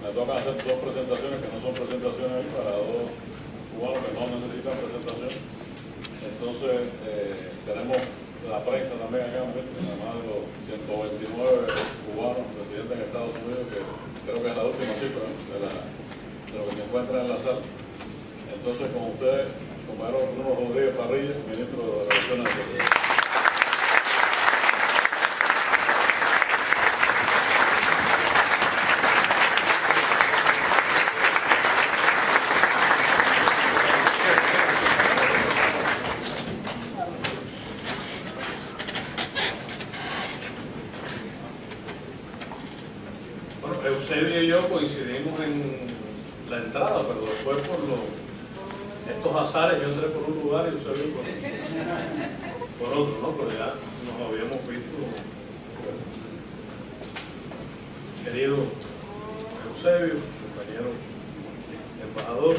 Me toca hacer dos presentaciones que no son presentaciones para dos cubanos que no necesitan presentación. Entonces, tenemos la prensa también acá, además de los 129 cubanos residentes en Estados Unidos, que creo que es la última cifra de lo que se encuentra en la sala. Entonces, con ustedes, compañero Bruno Rodríguez Parrilla, ministro de Relaciones Exteriores. Eusebio y yo coincidimos en la entrada, pero después por estos azares yo entré por un lugar y Eusebio por otro, ¿no? Pero ya nos habíamos visto. Querido Eusebio, compañero embajador,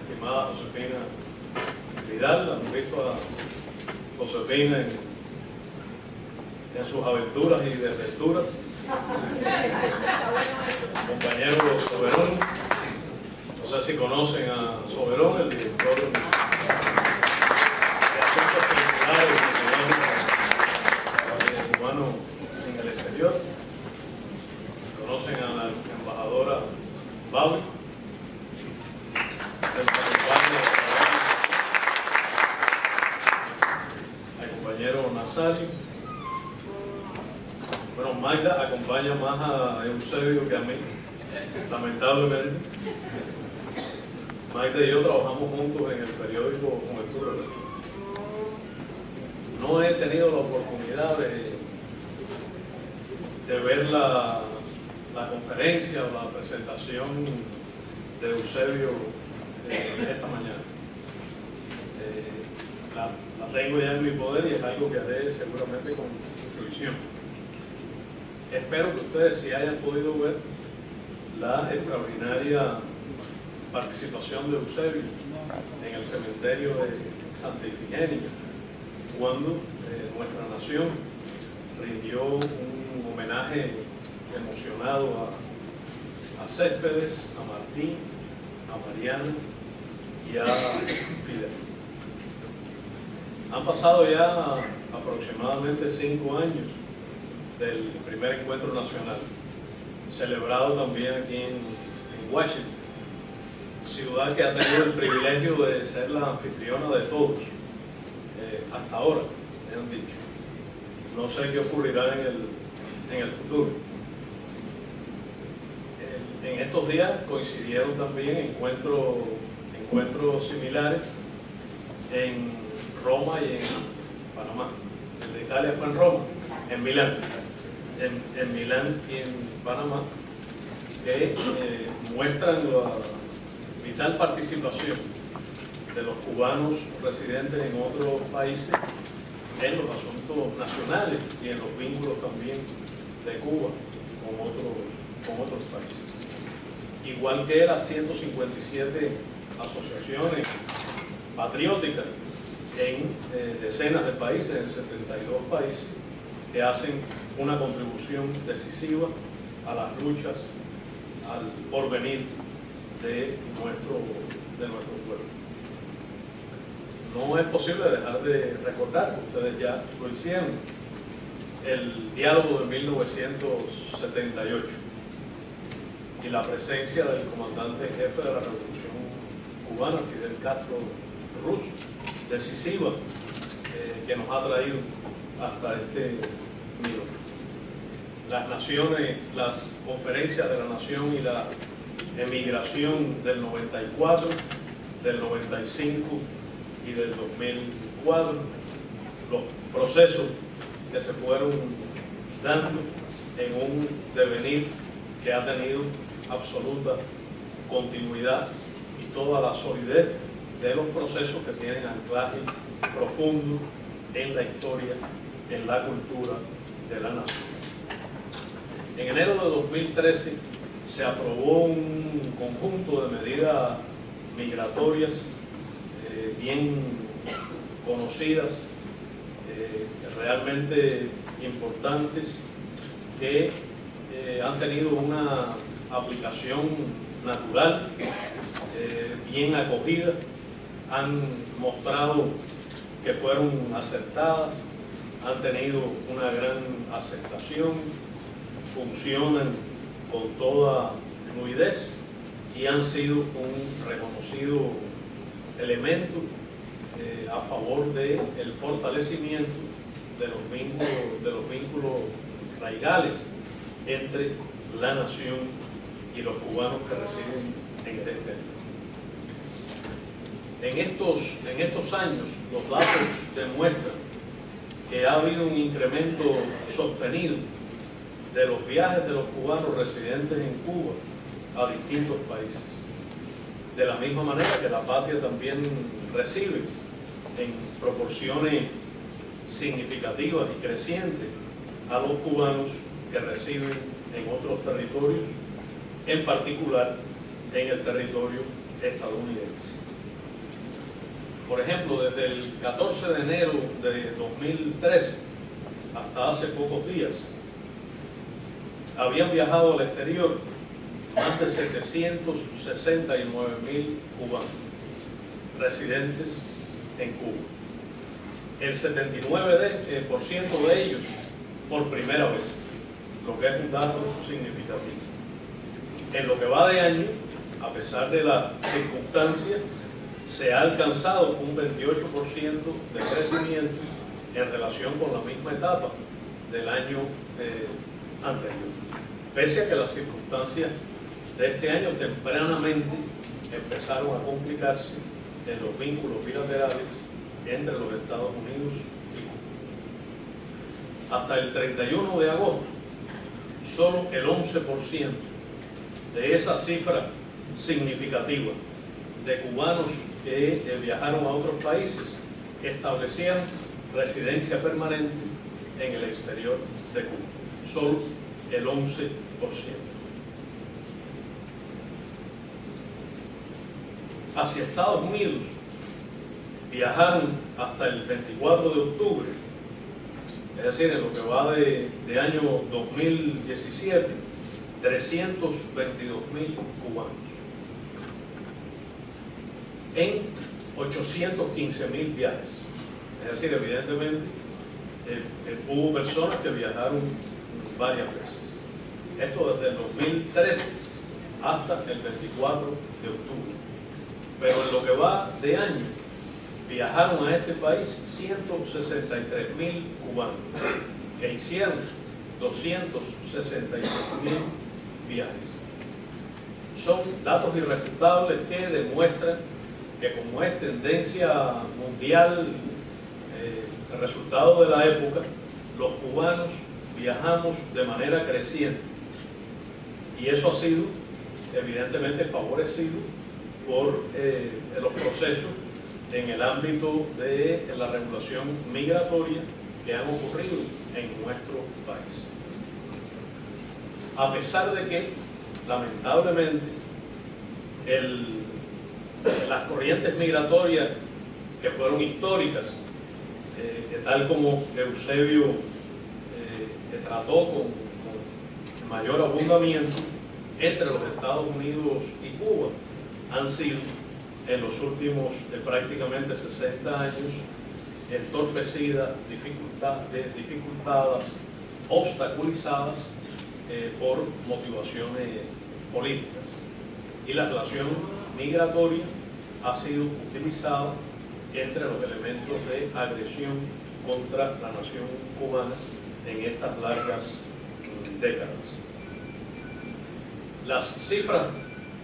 estimada Josefina Vidal, hemos visto a Josefina en sus aventuras y desventuras. Compañero Soberón, no sé si conocen a Soberón, el director de Asuntos Culturales cubanos en el exterior. Conocen a la embajadora Bau, al compañero Nazario. Bueno, Magda acompaña más a Eusebio que a mí, lamentablemente. Magda y yo trabajamos juntos en el periódico Juventud. No he tenido la oportunidad de ver la conferencia o la presentación de Eusebio esta mañana. La tengo ya en mi poder y es algo que haré seguramente con fruición. Espero que ustedes sí hayan podido ver la extraordinaria participación de Eusebio en el cementerio de Santa Ifigenia, cuando nuestra nación rindió un homenaje emocionado a Céspedes, a Martín, a Mariana y a Fidel. Han pasado ya aproximadamente 5 años del primer encuentro nacional, celebrado también aquí en Washington, ciudad que ha tenido el privilegio de ser la anfitriona de todos, hasta ahora, me han dicho. No sé qué ocurrirá en el futuro. En estos días coincidieron también encuentros similares en Roma y en Panamá. El de Italia fue en Roma, en Milán. En Milán y en Panamá, que muestran la vital participación de los cubanos residentes en otros países en los asuntos nacionales y en los vínculos también de Cuba con otros países. Igual que las 157 asociaciones patriótica en decenas de países, en 72 países, que hacen una contribución decisiva a las luchas, al porvenir de nuestro pueblo. No es posible dejar de recordar, ustedes ya lo hicieron, el diálogo de 1978 y la presencia del comandante en jefe de la Revolución Cubana, Fidel Castro Ruz, decisiva, que nos ha traído hasta este minuto. Las naciones, las conferencias de la nación y la emigración del 94, del 95 y del 2004, los procesos que se fueron dando en un devenir que ha tenido absoluta continuidad y toda la solidez de los procesos que tienen anclaje profundo en la historia, en la cultura de la nación. En enero de 2013 se aprobó un conjunto de medidas migratorias bien conocidas, realmente importantes, que han tenido una aplicación natural, bien acogida, han mostrado que fueron acertadas, han tenido una gran aceptación, funcionan con toda fluidez y han sido un reconocido elemento a favor del fortalecimiento de los vínculos raigales entre la nación y los cubanos que residen en el exterior. En estos años, los datos demuestran que ha habido un incremento sostenido de los viajes de los cubanos residentes en Cuba a distintos países. De la misma manera que la patria también recibe en proporciones significativas y crecientes a los cubanos que residen en otros territorios, en particular en el territorio estadounidense. Por ejemplo, desde el 14 de enero de 2013 hasta hace pocos días, habían viajado al exterior más de 769.000 cubanos residentes en Cuba. El 79% de ellos por primera vez, lo que es un dato significativo. En lo que va de año, a pesar de las circunstancias, se ha alcanzado un 28% de crecimiento en relación con la misma etapa del año anterior. Pese a que las circunstancias de este año tempranamente empezaron a complicarse en los vínculos bilaterales entre los Estados Unidos y Cuba. Hasta el 31 de agosto, solo el 11% de esa cifra significativa de cubanos que viajaron a otros países establecían residencia permanente en el exterior de Cuba. Solo el 11%. Hacia Estados Unidos viajaron hasta el 24 de octubre, es decir, en lo que va de año 2017, 322.000 cubanos. En 815.000 viajes. Es decir, evidentemente, hubo personas que viajaron varias veces. Esto desde el 2013 hasta el 24 de octubre. Pero en lo que va de año, viajaron a este país 163.000 cubanos, que hicieron 266.000 viajes. Son datos irrefutables que demuestran que, como es tendencia mundial, el resultado de la época, los cubanos viajamos de manera creciente, y eso ha sido evidentemente favorecido por los procesos en el ámbito de la regulación migratoria que han ocurrido en nuestro país. A pesar de que, lamentablemente, las corrientes migratorias que fueron históricas, tal como Eusebio trató con mayor abundamiento entre los Estados Unidos y Cuba, han sido en los últimos prácticamente 60 años entorpecidas, dificultadas, obstaculizadas por motivaciones políticas. Y la relación migratoria ha sido utilizada entre los elementos de agresión contra la nación cubana en estas largas décadas. Las cifras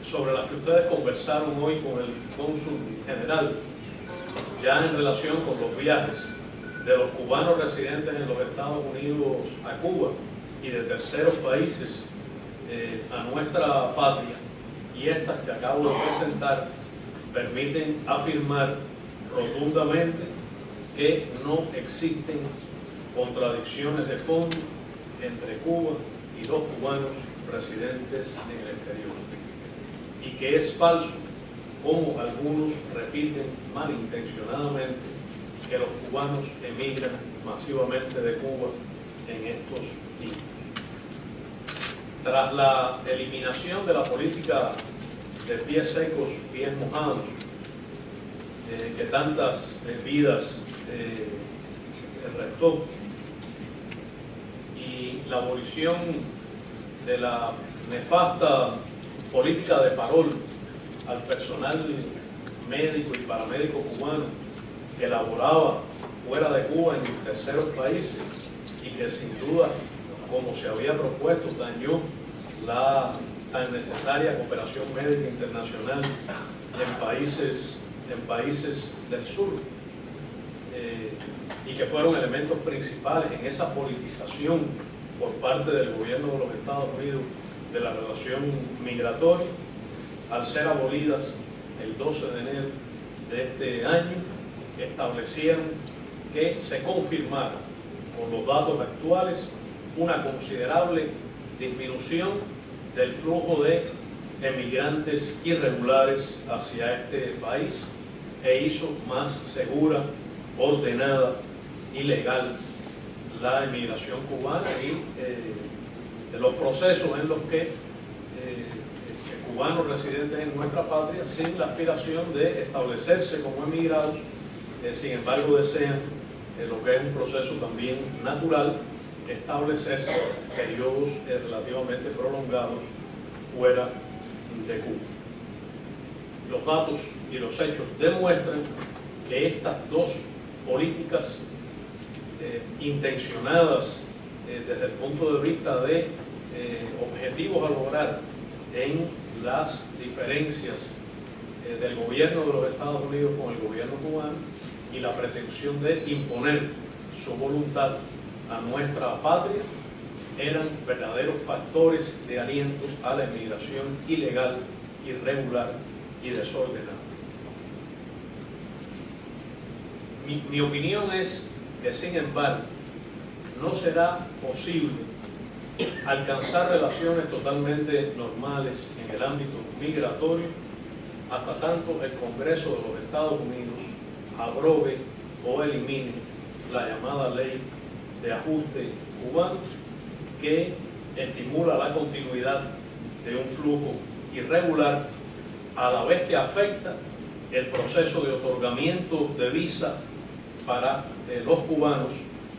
sobre las que ustedes conversaron hoy con el cónsul general, ya en relación con los viajes de los cubanos residentes en los Estados Unidos a Cuba y de terceros países a nuestra patria, y estas que acabo de presentar, permiten afirmar rotundamente que no existen contradicciones de fondo entre Cuba y los cubanos residentes en el exterior, y que es falso, como algunos repiten malintencionadamente, que los cubanos emigran masivamente de Cuba en estos tiempos. Tras la eliminación de la política de pies secos, pies mojados, que tantas vidas restó, y la abolición de la nefasta política de parol al personal médico y paramédico cubano que laboraba fuera de Cuba en terceros países y que sin duda, como se había propuesto, dañó la tan necesaria cooperación médica internacional en países del sur, y que fueron elementos principales en esa politización por parte del gobierno de los Estados Unidos de la relación migratoria, al ser abolidas el 12 de enero de este año, establecieron que se confirmara con los datos actuales una considerable disminución del flujo de emigrantes irregulares hacia este país, e hizo más segura, ordenada y legal la emigración cubana y los procesos en los que cubanos residentes en nuestra patria, sin la aspiración de establecerse como emigrados, sin embargo desean lo que es un proceso también natural, establecerse periodos relativamente prolongados fuera de Cuba. Los datos y los hechos demuestran que estas dos políticas intencionadas desde el punto de vista de objetivos a lograr en las diferencias del gobierno de los Estados Unidos con el gobierno cubano y la pretensión de imponer su voluntad a nuestra patria, eran verdaderos factores de aliento a la emigración ilegal, irregular y desordenada. Mi opinión es que, sin embargo, no será posible alcanzar relaciones totalmente normales en el ámbito migratorio hasta tanto el Congreso de los Estados Unidos abrogue o elimine la llamada ley de ajuste cubano, que estimula la continuidad de un flujo irregular, a la vez que afecta el proceso de otorgamiento de visa para los cubanos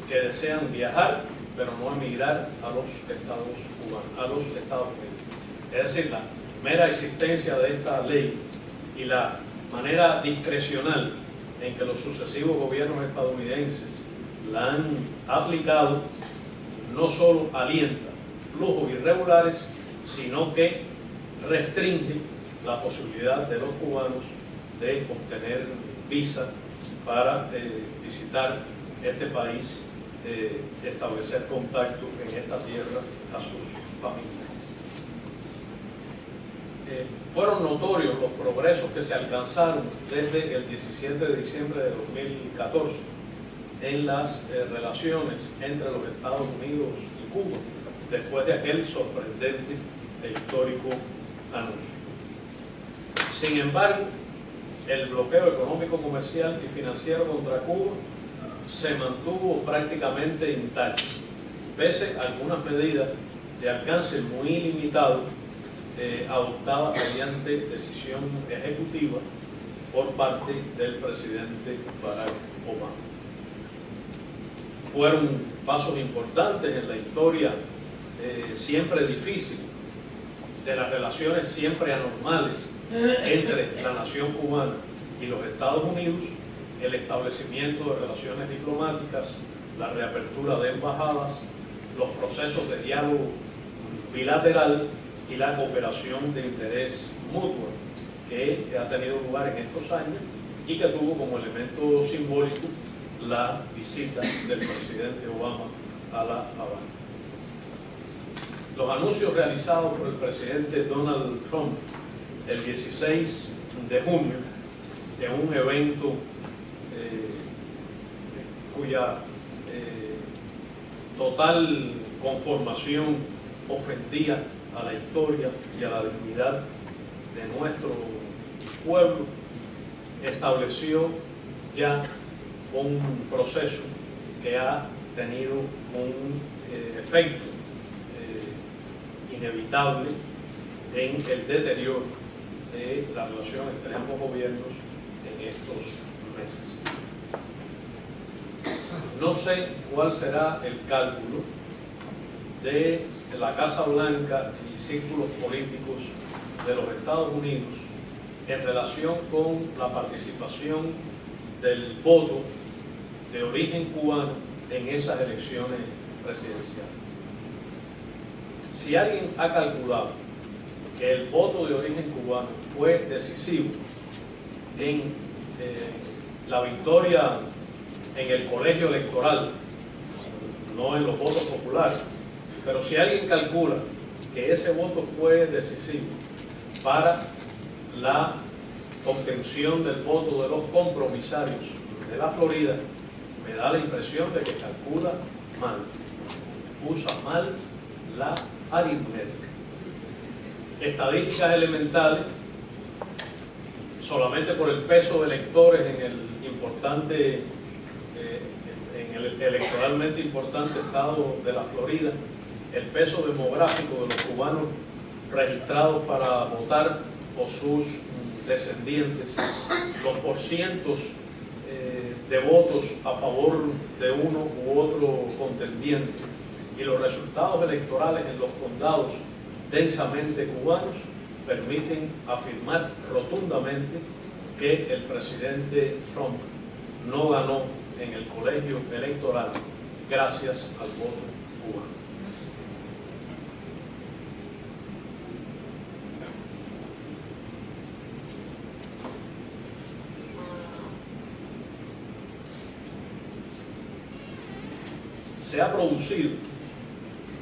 que desean viajar pero no emigrar a los Estados Unidos. Es decir, la mera existencia de esta ley y la manera discrecional en que los sucesivos gobiernos estadounidenses la han aplicado no solo alienta flujos irregulares, sino que restringe la posibilidad de los cubanos de obtener visa para visitar este país, establecer contacto en esta tierra a sus familias. Fueron notorios los progresos que se alcanzaron desde el 17 de diciembre de 2014 en las relaciones entre los Estados Unidos y Cuba, después de aquel sorprendente e histórico anuncio. Sin embargo, el bloqueo económico, comercial y financiero contra Cuba se mantuvo prácticamente intacto, pese a algunas medidas de alcance muy limitado adoptadas mediante decisión ejecutiva por parte del presidente Barack Obama. Fueron pasos importantes en la historia siempre difícil de las relaciones siempre anormales entre la nación cubana y los Estados Unidos, el establecimiento de relaciones diplomáticas, la reapertura de embajadas, los procesos de diálogo bilateral y la cooperación de interés mutuo que ha tenido lugar en estos años y que tuvo como elemento simbólico la visita del presidente Obama a La Habana. Los anuncios realizados por el presidente Donald Trump el 16 de junio en un evento cuya total conformación ofendía a la historia y a la dignidad de nuestro pueblo, estableció ya un proceso que ha tenido un efecto inevitable en el deterioro de la relación entre ambos gobiernos en estos meses. No sé cuál será el cálculo de la Casa Blanca y círculos políticos de los Estados Unidos en relación con la participación del voto de origen cubano en esas elecciones presidenciales. Si alguien ha calculado que el voto de origen cubano fue decisivo en la victoria en el colegio electoral, no en los votos populares, pero si alguien calcula que ese voto fue decisivo para la obtención del voto de los compromisarios de la Florida, me da la impresión de que calcula mal, usa mal la aritmética. Estadísticas elementales, solamente por el peso de electores en el importante, en el electoralmente importante estado de la Florida, el peso demográfico de los cubanos registrados para votar o sus descendientes, los porcientos de votos a favor de uno u otro contendiente y los resultados electorales en los condados densamente cubanos permiten afirmar rotundamente que el presidente Trump no ganó en el colegio electoral gracias al voto cubano. Se ha producido,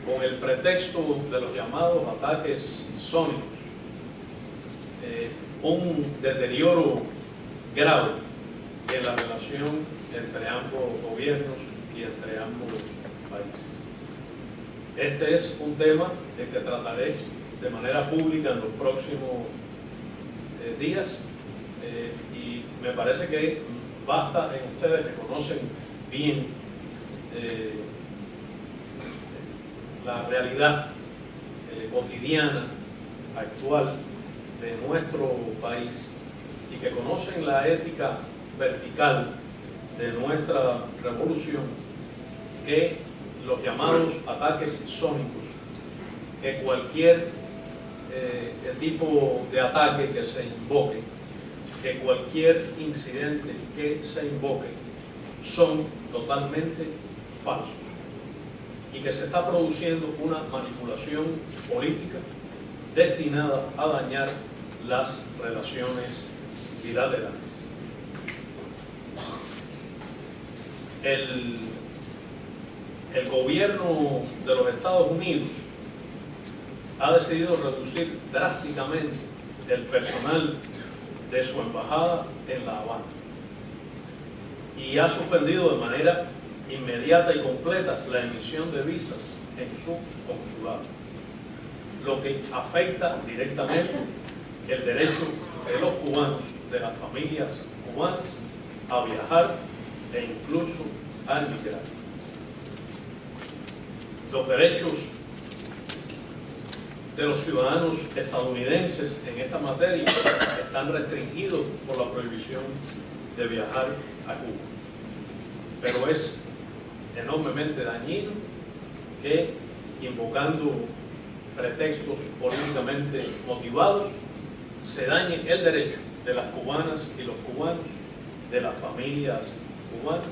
con el pretexto de los llamados ataques sónicos, un deterioro grave en la relación entre ambos gobiernos y entre ambos países. Este es un tema del que trataré de manera pública en los próximos días y me parece que basta en ustedes que conocen bien la realidad cotidiana, actual de nuestro país y que conocen la ética vertical de nuestra revolución, que los llamados ataques sónicos, que cualquier tipo de ataque que se invoque, que cualquier incidente que se invoque, son totalmente falsos y que se está produciendo una manipulación política destinada a dañar las relaciones bilaterales. El gobierno de los Estados Unidos ha decidido reducir drásticamente el personal de su embajada en La Habana y ha suspendido de manera inmediata y completa la emisión de visas en su consulado, lo que afecta directamente el derecho de los cubanos de las familias cubanas a viajar e incluso a emigrar. Los derechos de los ciudadanos estadounidenses en esta materia están restringidos por la prohibición de viajar a Cuba. Pero es enormemente dañino que, invocando pretextos políticamente motivados, se dañe el derecho de las cubanas y los cubanos, de las familias cubanas,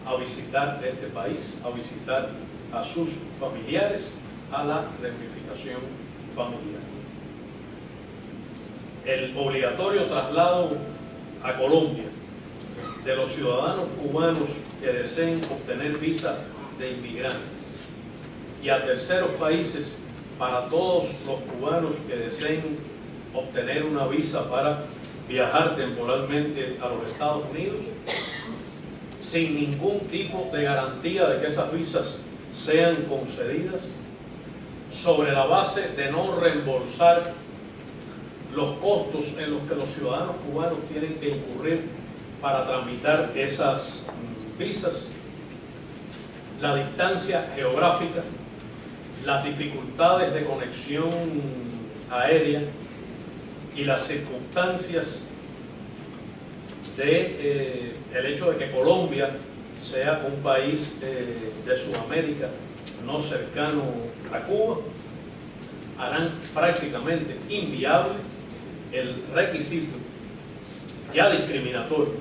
a visitar este país, a visitar a sus familiares, a la reunificación familiar. El obligatorio traslado a Colombia de los ciudadanos cubanos que deseen obtener visa de inmigrantes y a terceros países para todos los cubanos que deseen obtener una visa para viajar temporalmente a los Estados Unidos, sin ningún tipo de garantía de que esas visas sean concedidas, sobre la base de no reembolsar los costos en los que los ciudadanos cubanos tienen que incurrir para tramitar esas visas, la distancia geográfica, las dificultades de conexión aérea y las circunstancias de el hecho de que Colombia sea un país de Sudamérica no cercano a Cuba, harán prácticamente inviable el requisito ya discriminatorio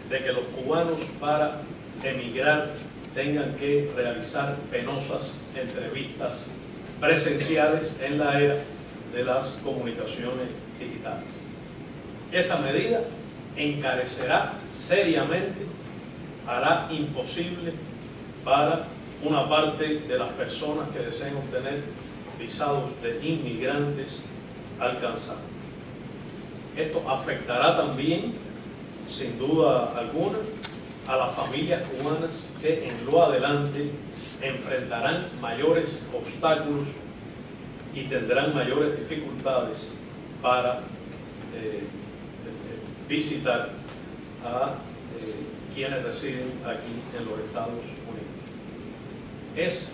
de que los cubanos para emigrar tengan que realizar penosas entrevistas presenciales en la era de las comunicaciones digitales. Esa medida encarecerá seriamente, hará imposible para una parte de las personas que deseen obtener visados de inmigrantes alcanzar. Esto afectará también, sin duda alguna, a las familias cubanas que en lo adelante enfrentarán mayores obstáculos y tendrán mayores dificultades para visitar a quienes residen aquí en los Estados Unidos. Es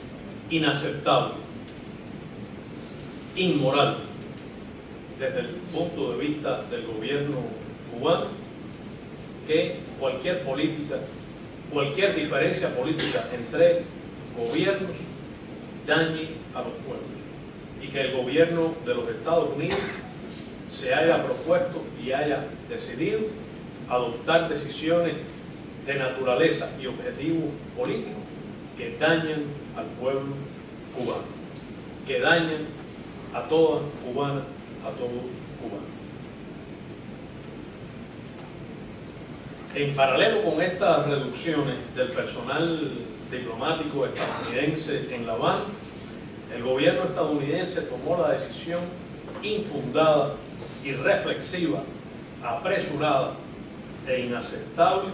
inaceptable, inmoral, desde el punto de vista del gobierno cubano, que cualquier política, cualquier diferencia política entre gobiernos dañe a los pueblos, y que el gobierno de los Estados Unidos se haya propuesto y haya decidido adoptar decisiones de naturaleza y objetivo político que dañan al pueblo cubano, que dañan a toda cubana, a todo cubano. En paralelo con estas reducciones del personal diplomático estadounidense en La Habana, el gobierno estadounidense tomó la decisión infundada, irreflexiva, apresurada e inaceptable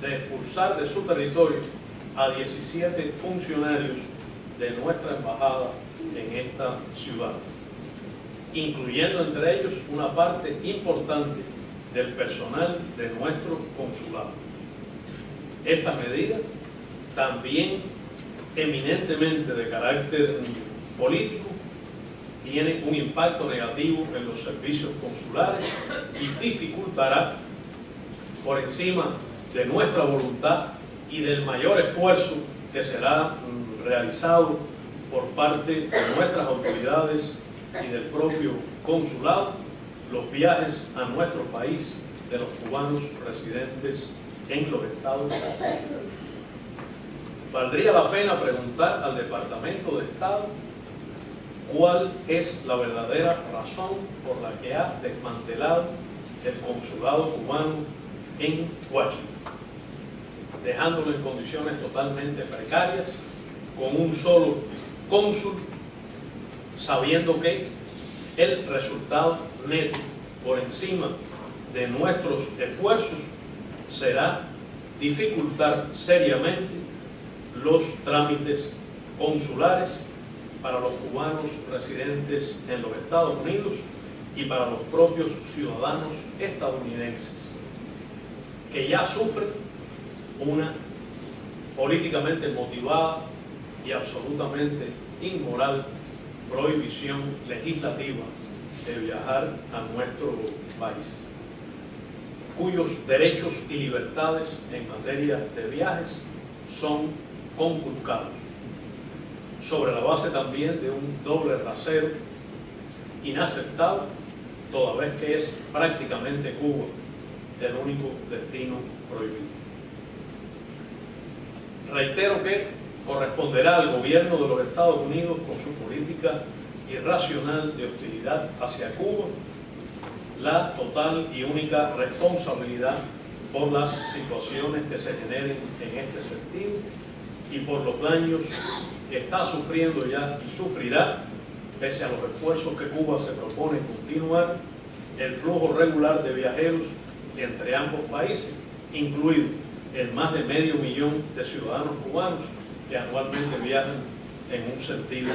de expulsar de su territorio a 17 funcionarios de nuestra embajada en esta ciudad, incluyendo entre ellos una parte importante del personal de nuestro consulado. Esta medida, también eminentemente de carácter político, tiene un impacto negativo en los servicios consulares y dificultará, por encima de nuestra voluntad y del mayor esfuerzo que será realizado por parte de nuestras autoridades y del propio consulado, los viajes a nuestro país de los cubanos residentes en los Estados Unidos. Valdría la pena preguntar al Departamento de Estado cuál es la verdadera razón por la que ha desmantelado el consulado cubano en Washington, dejándolo en condiciones totalmente precarias, con un solo cónsul, sabiendo que el resultado neto por encima de nuestros esfuerzos será dificultar seriamente los trámites consulares para los cubanos residentes en los Estados Unidos y para los propios ciudadanos estadounidenses, que ya sufren una políticamente motivada y absolutamente inmoral prohibición legislativa de viajar a nuestro país, cuyos derechos y libertades en materia de viajes son conculcados, sobre la base también de un doble rasero inaceptable, toda vez que es prácticamente Cuba el único destino prohibido. Reitero que corresponderá al gobierno de los Estados Unidos, con su política irracional de hostilidad hacia Cuba, la total y única responsabilidad por las situaciones que se generen en este sentido y por los daños que está sufriendo ya y sufrirá, pese a los esfuerzos que Cuba se propone continuar, el flujo regular de viajeros entre ambos países, incluido el más de 500.000 de ciudadanos cubanos que anualmente viajan en un sentido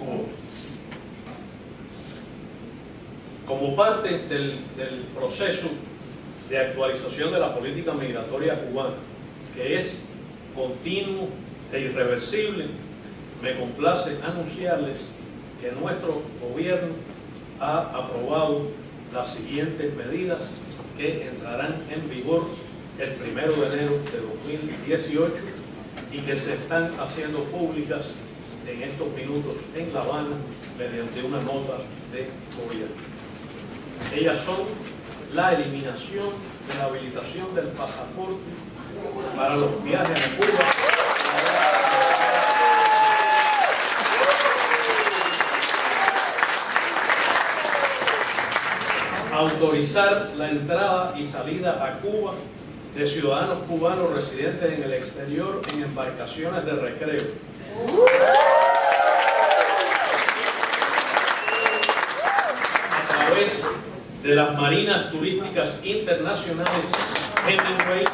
u otro. Como parte del proceso de actualización de la política migratoria cubana, que es continuo e irreversible, me complace anunciarles que nuestro gobierno ha aprobado las siguientes medidas que entrarán en vigor el 1 de enero de 2018 y que se están haciendo públicas en estos minutos en La Habana mediante una nota de gobierno. Ellas son la eliminación de la habilitación del pasaporte para los viajes a Cuba, autorizar la entrada y salida a Cuba de ciudadanos cubanos residentes en el exterior en embarcaciones de recreo, a través de las marinas turísticas internacionales Hemingway,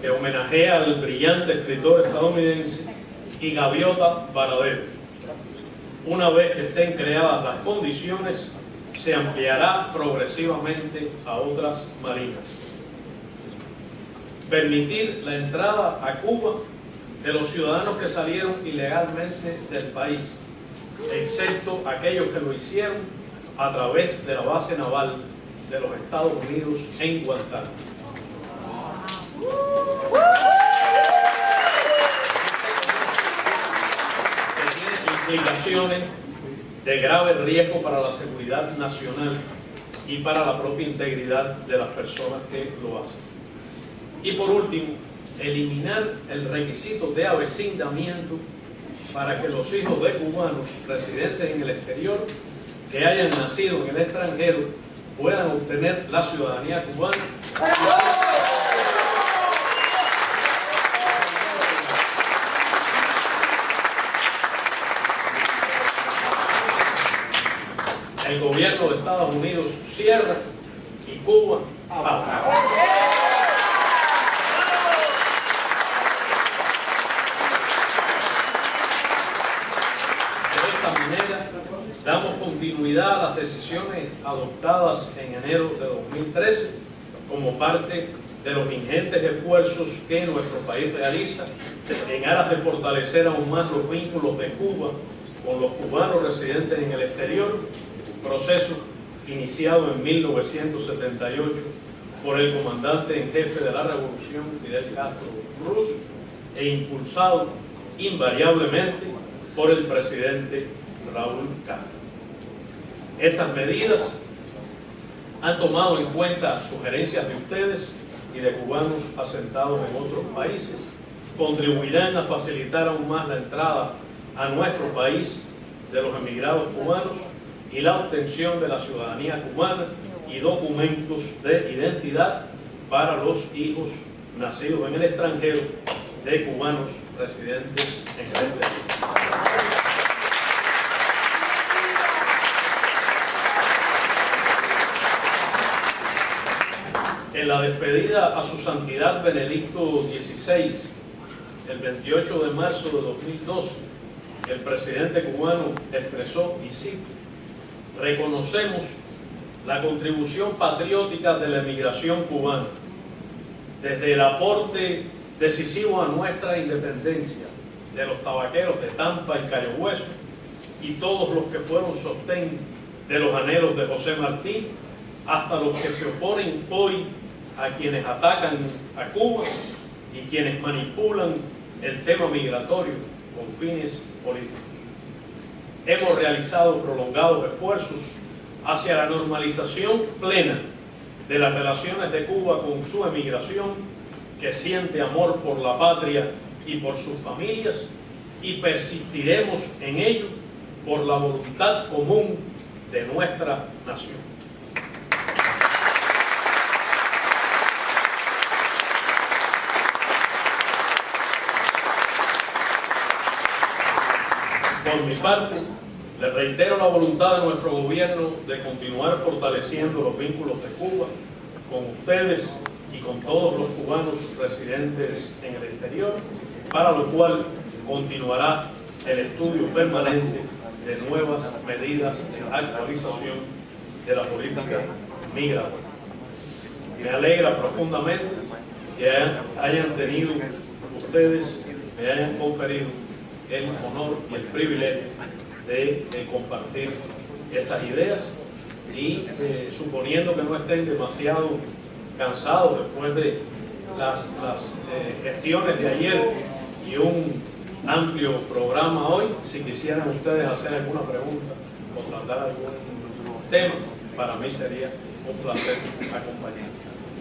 que homenajea al brillante escritor estadounidense, y Gaviota Baradero. Una vez que estén creadas las condiciones, se ampliará progresivamente a otras marinas. Permitir la entrada a Cuba de los ciudadanos que salieron ilegalmente del país, excepto aquellos que lo hicieron a través de la base naval de los Estados Unidos en Guantánamo. Que tiene implicaciones de grave riesgo para la seguridad nacional y para la propia integridad de las personas que lo hacen. Y por último, eliminar el requisito de avecindamiento para que los hijos de cubanos residentes en el exterior que hayan nacido en el extranjero puedan obtener la ciudadanía cubana. El gobierno de Estados Unidos cierra y Cuba abre. De esta manera, damos continuidad a las decisiones adoptadas en enero de 2013 como parte de los ingentes esfuerzos que nuestro país realiza en aras de fortalecer aún más los vínculos de Cuba con los cubanos residentes en el exterior, proceso iniciado en 1978 por el comandante en jefe de la revolución, Fidel Castro Ruz, e impulsado invariablemente por el presidente Raúl Castro. Estas medidas han tomado en cuenta sugerencias de ustedes y de cubanos asentados en otros países, contribuirán a facilitar aún más la entrada a nuestro país de los emigrados cubanos y la obtención de la ciudadanía cubana y documentos de identidad para los hijos nacidos en el extranjero de cubanos residentes en el extranjero. En la despedida a su santidad Benedicto XVI, el 28 de marzo de 2012, el presidente cubano expresó, y cito: reconocemos la contribución patriótica de la emigración cubana, desde el aporte decisivo a nuestra independencia de los tabaqueros de Tampa y Cayo Hueso y todos los que fueron sostén de los anhelos de José Martí, hasta los que se oponen hoy a quienes atacan a Cuba y quienes manipulan el tema migratorio con fines políticos. Hemos realizado prolongados esfuerzos hacia la normalización plena de las relaciones de Cuba con su emigración, que siente amor por la patria y por sus familias, y persistiremos en ello por la voluntad común de nuestra nación. Por mi parte, le reitero la voluntad de nuestro gobierno de continuar fortaleciendo los vínculos de Cuba con ustedes y con todos los cubanos residentes en el exterior, para lo cual continuará el estudio permanente de nuevas medidas de actualización de la política migratoria. Me alegra profundamente que hayan tenido ustedes, me hayan conferido el honor y el privilegio de compartir estas ideas y suponiendo que no estén demasiado cansados después de las gestiones de ayer y un amplio programa hoy, si quisieran ustedes hacer alguna pregunta o tratar algún tema, para mí sería un placer acompañarlos.